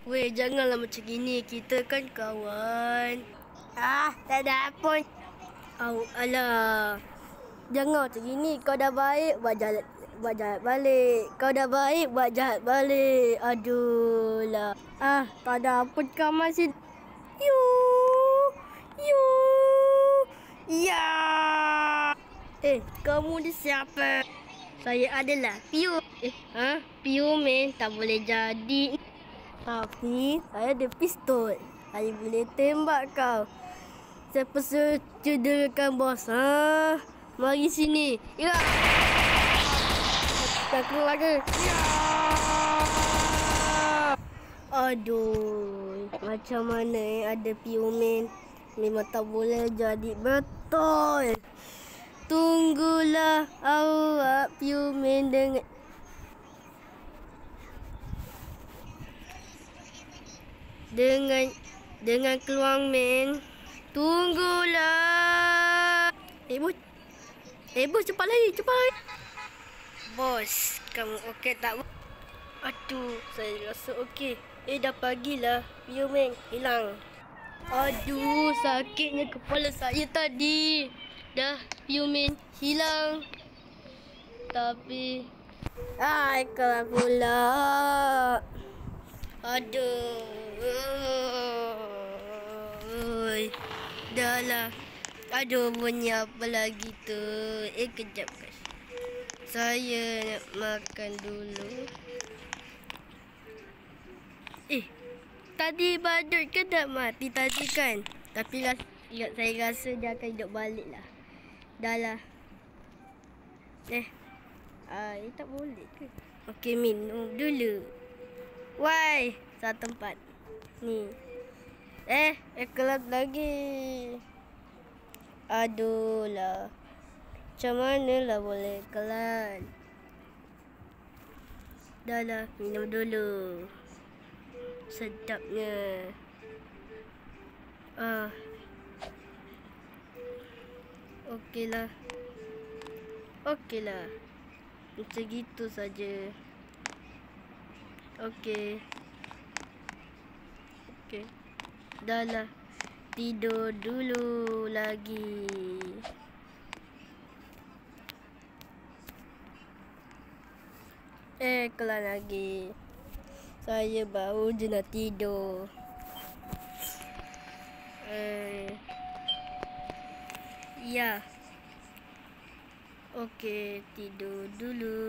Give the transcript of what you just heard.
Weh, janganlah macam gini. Kita kan kawan. Tak ada apa. Alah. Jangan macam gini. Kau dah baik, buat jahat balik. Kau dah baik, buat jahat balik. Aduh lah. Tak ada apa kau masih. Ya. Kamu ni siapa? Saya adalah Piu. Piu men, tak boleh jadi. Tapi saya ada pistol. Saya boleh tembak kau. Siapa suruh cederakan bos? Mari sini. Ya. Aku lagi. Ya. Aduh, macam mana ada Piu men? Memang tak boleh jadi betul. Tunggulah awak Piu men dengan keluang men. Tunggulah. Bos, cepat lagi. Bos, kamu okey tak? Aduh, saya rasa okey. Dah pagilah. Piu men hilang. Aduh, sakitnya kepala saya tadi. Dah, Piu men hilang. Tapi kalah pula. Aduh. Dah lah. Aduh, bunyi apa lagi tu? Kejap guys. Saya nak makan dulu. Tadi badut kan dah mati tadi kan? Tapi saya rasa dia akan hidup balik lah. Dah lah. Tak boleh ke? Okey, minum dulu. Why? Satu tempat. Ni. Kelas lagi. Aduh lah. Macam mana lah boleh kelas? Dah lah, minum dulu. Sedapnya. Okey lah. Macam gitu saja. Okey. Dah lah. Tidur dulu lagi. Kelas lagi. Saya baru je nak tidur. Ya. Okey, tidur dulu.